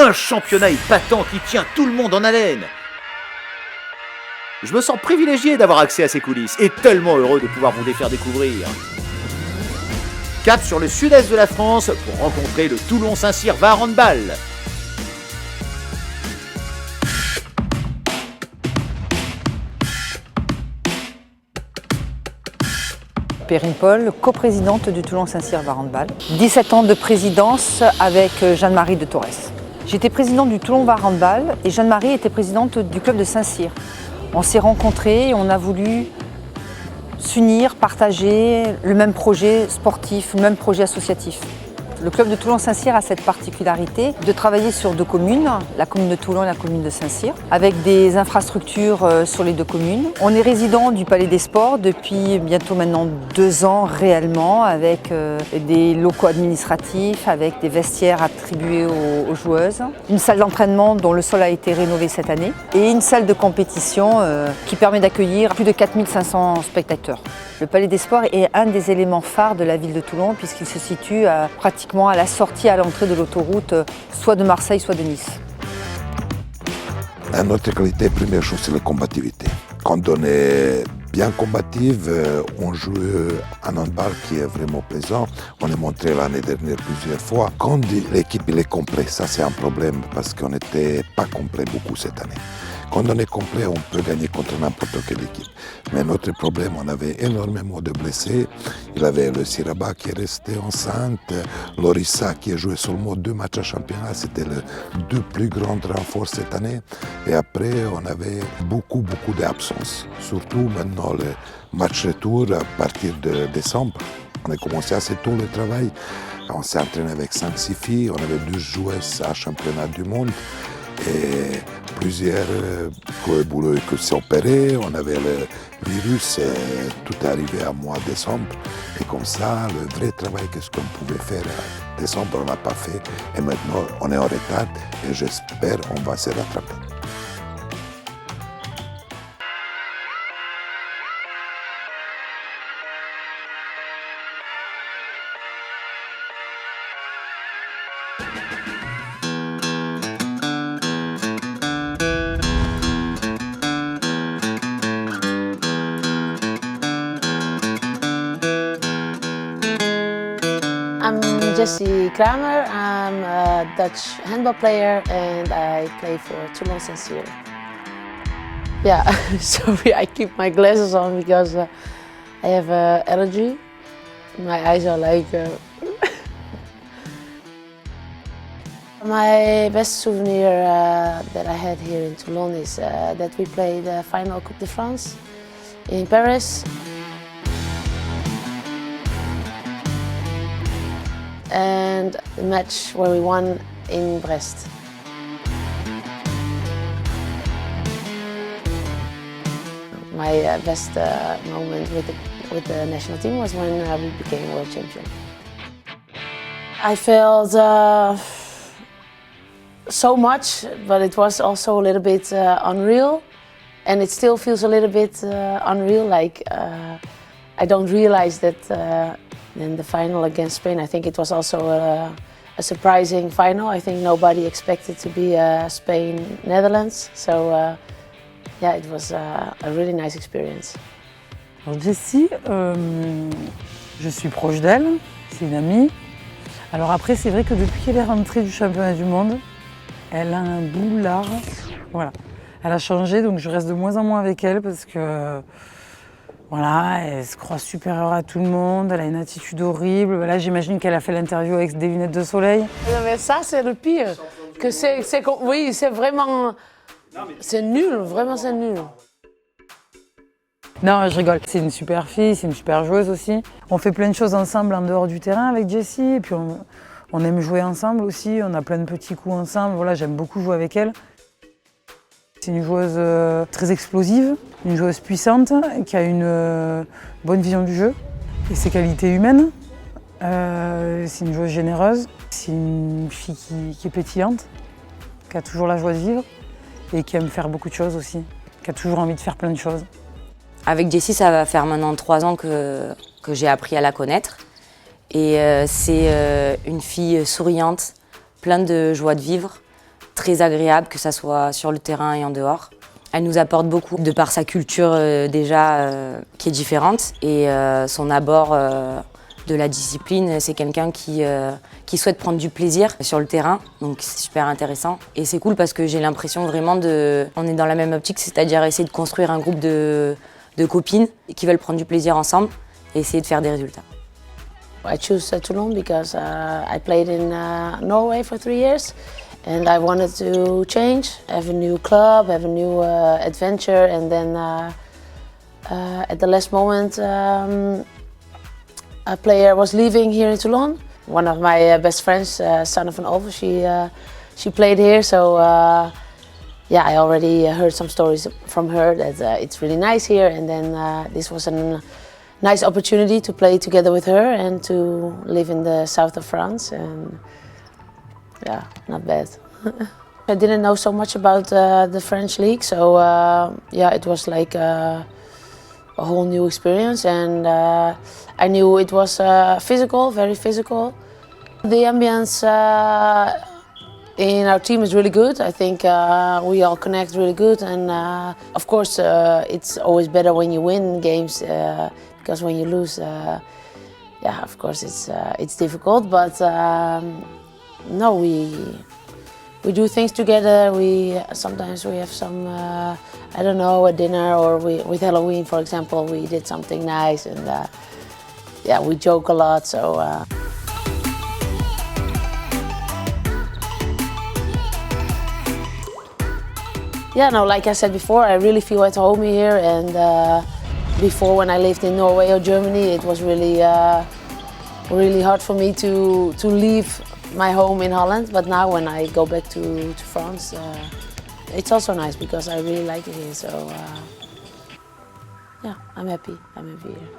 Un championnat épatant qui tient tout le monde en haleine. Je me sens privilégié d'avoir accès à ces coulisses et tellement heureux de pouvoir vous les faire découvrir. Cap sur le sud-est de la France pour rencontrer le Toulon Saint-Cyr VAR Handball. Perrine Paul, coprésidente du Toulon Saint-Cyr VAR Handball. 17 ans de présidence avec Jeanne-Marie de Torres. J'étais présidente du Toulon VAR Handball et Jeanne-Marie était présidente du club de Saint-Cyr. On s'est rencontrés et on a voulu s'unir, partager le même projet sportif, le même projet associatif. Le club de Toulon-Saint-Cyr a cette particularité de travailler sur deux communes, la commune de Toulon et la commune de Saint-Cyr, avec des infrastructures sur les deux communes. On est résident du Palais des Sports depuis bientôt maintenant 2 ans réellement, avec des locaux administratifs, avec des vestiaires attribués aux joueuses, une salle d'entraînement dont le sol a été rénové cette année et une salle de compétition qui permet d'accueillir plus de 4500 spectateurs. Le Palais des Sports est un des éléments phares de la ville de Toulon puisqu'il se situe pratiquement à la sortie, à l'entrée de l'autoroute, soit de Marseille, soit de Nice. Notre qualité, première chose, c'est la combativité. Quand on est bien combative, on joue un handball qui est vraiment plaisant. On l'a montré l'année dernière plusieurs fois. Quand l'équipe est complète, ça c'est un problème parce qu'on n'était pas complet beaucoup cette année. Quand on est complet, on peut gagner contre n'importe quelle équipe. Mais notre problème, on avait énormément de blessés. Il y avait le Siraba qui est resté enceinte, Lorissa qui a joué seulement 2 matchs à championnat. C'était les 2 plus grands renforts cette année. Et après, on avait beaucoup d'absences. Surtout maintenant, le match retour à partir de décembre. On a commencé assez tôt le travail. On s'est entraîné avec 5-6 filles. On avait 12 joueuses à championnat du monde. Et plusieurs boulot qui s'est opéré, on avait le virus et tout est arrivé à mois de décembre. Et comme ça, le vrai travail que ce qu'on pouvait faire en décembre, on n'a pas fait. Et maintenant, on est en retard et j'espère qu'on va se rattraper. I'm Jessie Kramer, I'm a Dutch handball player and I play for Toulon Saint-Cyr. Yeah, sorry, I keep my glasses on because I have allergy. My eyes are like... My best souvenir that I had here in Toulon is that we played the final Coupe de France in Paris. And the match where we won in Brest. My best moment with the national team was when we became world champion. I felt so much, but it was also a little bit unreal, and it still feels a little bit unreal. Like I don't realize that. In the final against Spain, I think it was also a surprising final. I think nobody expected to be Spain-Netherlands. So yeah, it was a really nice experience. Alors Jessie, je suis proche d'elle, c'est une amie. Alors après, c'est vrai que depuis qu'elle est rentrée du championnat du monde, elle a un boulard. Voilà. Elle a changé, donc je reste de moins en moins avec elle parce que voilà, elle se croit supérieure à tout le monde, elle a une attitude horrible. Là, j'imagine qu'elle a fait l'interview avec des lunettes de soleil. Mais ça, c'est le pire. Oui, c'est vraiment... C'est nul, vraiment c'est nul. Non, je rigole. C'est une super fille, c'est une super joueuse aussi. On fait plein de choses ensemble en dehors du terrain avec Jessie. Et puis on aime jouer ensemble aussi, on a plein de petits coups ensemble. Voilà, j'aime beaucoup jouer avec elle. C'est une joueuse très explosive, une joueuse puissante, qui a une bonne vision du jeu et ses qualités humaines. C'est une joueuse généreuse, c'est une fille qui est pétillante, qui a toujours la joie de vivre et qui aime faire beaucoup de choses aussi, qui a toujours envie de faire plein de choses. Avec Jessie, ça va faire maintenant 3 ans que j'ai appris à la connaître. Et c'est une fille souriante, pleine de joie de vivre, très agréable, que ça soit sur le terrain et en dehors. Elle nous apporte beaucoup de par sa culture qui est différente et son abord de la discipline. C'est quelqu'un qui souhaite prendre du plaisir sur le terrain, donc c'est super intéressant. Et c'est cool parce que j'ai l'impression vraiment on est dans la même optique, c'est-à-dire essayer de construire un groupe de copines qui veulent prendre du plaisir ensemble et essayer de faire des résultats. I choose Toulon because I played in Norway for 3 years. And I wanted to change, have a new club, have a new adventure, and then at the last moment a player was leaving here in Toulon. One of my best friends, Sanne van Olven, she played here, so yeah, I already heard some stories from her that it's really nice here, and then this was a nice opportunity to play together with her and to live in the south of France. And yeah, not bad. I didn't know so much about the French league, so yeah, it was like a whole new experience, and I knew it was physical, very physical. The ambience in our team is really good. I think we all connect really good, and of course it's always better when you win games because when you lose, yeah, of course it's difficult, but no, we do things together. Sometimes we have some, I don't know, a dinner, or with Halloween, for example, we did something nice, and yeah, we joke a lot. So. Yeah, no, like I said before, I really feel at home here, and before when I lived in Norway or Germany, it was really, really hard for me to leave my home in Holland, but now when I go back to France, it's also nice because I really like it here. So yeah, I'm happy here.